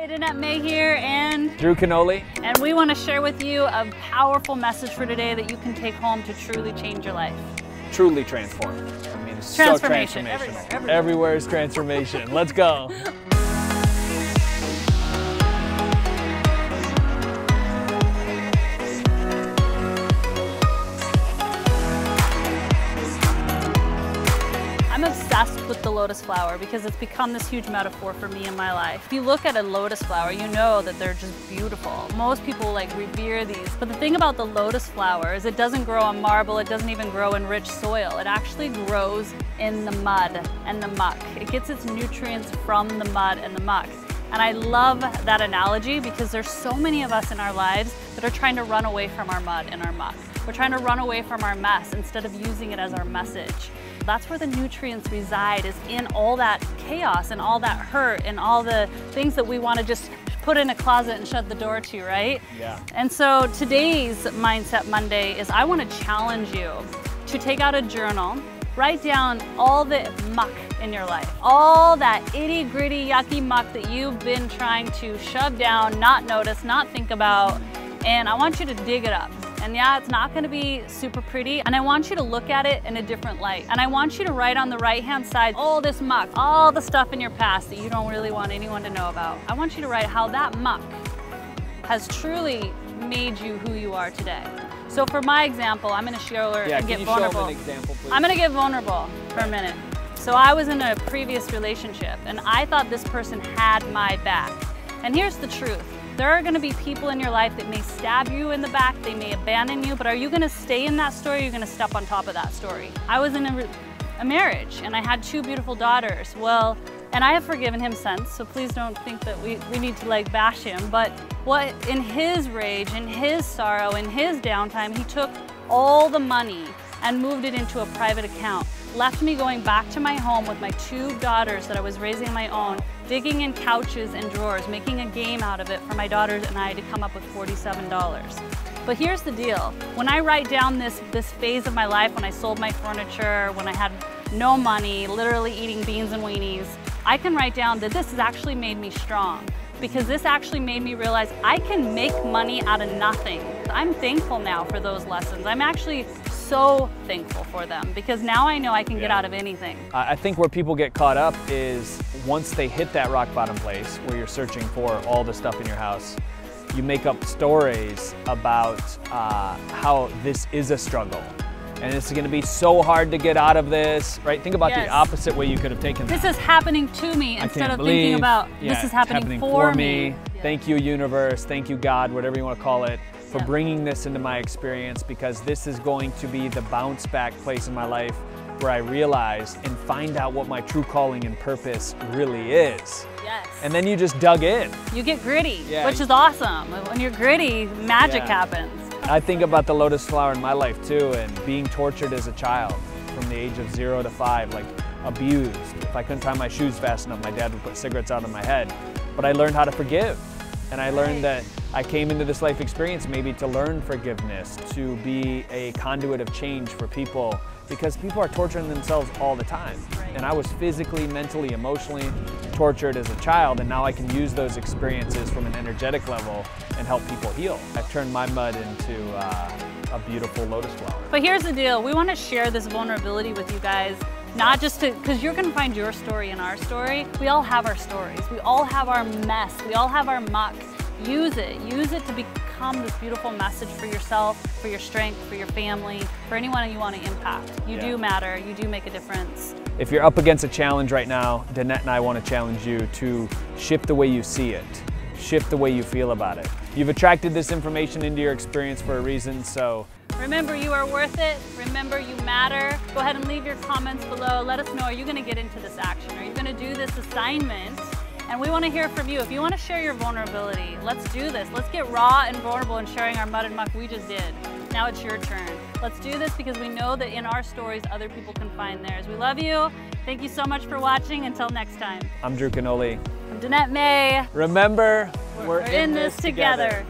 Hey, Danette May here and Drew Canoli. And we want to share with you a powerful message for today that you can take home to truly change your life. Truly transformed. I mean, it's so transformational. Everywhere is transformation. Let's go. I'm obsessed with the lotus flower because it's become this huge metaphor for me in my life. If you look at a lotus flower, you know that they're just beautiful. Most people revere these, but the thing about the lotus flower is it doesn't grow on marble, it doesn't even grow in rich soil. It actually grows in the mud and the muck. It gets its nutrients from the mud and the muck. And I love that analogy because there's so many of us in our lives that are trying to run away from our mud and our muck. We're trying to run away from our mess instead of using it as our message. That's where the nutrients reside, is in all that chaos and all that hurt and all the things that we want to just put in a closet and shut the door to, right? Yeah. And so today's Mindset Monday is I want to challenge you to take out a journal, write down all the muck in your life, all that itty gritty yucky muck that you've been trying to shove down, not notice, not think about, and I want you to dig it up. And yeah, it's not gonna be super pretty, and I want you to look at it in a different light. And I want you to write on the right-hand side all this muck, all the stuff in your past that you don't really want anyone to know about. I want you to write how that muck has truly made you who you are today. So for my example, I'm gonna share and get vulnerable. Show an example, please? I'm gonna get vulnerable for a minute. So I was in a previous relationship, and I thought this person had my back. And here's the truth. There are gonna be people in your life that may stab you in the back, they may abandon you, but are you gonna stay in that story or are you gonna step on top of that story? I was in a marriage and I had 2 beautiful daughters. Well, and I have forgiven him since, so please don't think that we need to bash him, but what in his rage, in his sorrow, in his downtime, he took all the money and moved it into a private account. Left me going back to my home with my 2 daughters that I was raising on my own, digging in couches and drawers, making a game out of it for my daughters and I to come up with $47. But here's the deal. When I write down this phase of my life, when I sold my furniture, when I had no money, literally eating beans and weenies, I can write down that this has actually made me strong, because this actually made me realize I can make money out of nothing. I'm thankful now for those lessons. I'm actually so thankful for them because now I know I can get out of anything. I think where people get caught up is once they hit that rock bottom place where you're searching for all the stuff in your house, you make up stories about how this is a struggle. And it's going to be so hard to get out of this, right? Think about the opposite way you could have taken that. This is happening to me instead of thinking about this is happening for me. Thank you, universe. Thank you, God, whatever you want to call it, for bringing this into my experience, because this is going to be the bounce back place in my life where I realize and find out what my true calling and purpose really is. Yes. And then you just dug in. You get gritty, which is awesome. When you're gritty, magic happens. I think about the lotus flower in my life too, and being tortured as a child from the age of 0 to 5, abused. If I couldn't tie my shoes fast enough, my dad would put cigarettes out of my head. But I learned how to forgive. And I learned that I came into this life experience maybe to learn forgiveness, to be a conduit of change for people, because people are torturing themselves all the time. And I was physically, mentally, emotionally tortured as a child, and now I can use those experiences from an energetic level and help people heal. I've turned my mud into a beautiful lotus flower. But here's the deal. We want to share this vulnerability with you guys, not just because you're going to find your story in our story. We all have our stories. We all have our mess. We all have our muck. Use it. Use it to become this beautiful message for yourself, for your strength, for your family, for anyone you want to impact. You do matter. You do make a difference. If you're up against a challenge right now, Danette and I want to challenge you to shift the way you see it. Shift the way you feel about it. You've attracted this information into your experience for a reason, so remember, you are worth it. Remember, you matter. Go ahead and leave your comments below. Let us know, are you going to get into this action? Are you going to do this assignment? And we want to hear from you. If you want to share your vulnerability, let's do this. Let's get raw and vulnerable in sharing our mud and muck we just did. Now it's your turn. Let's do this because we know that in our stories, other people can find theirs. We love you. Thank you so much for watching. Until next time. I'm Drew Canoli. I'm Danette May. Remember, we're in this together.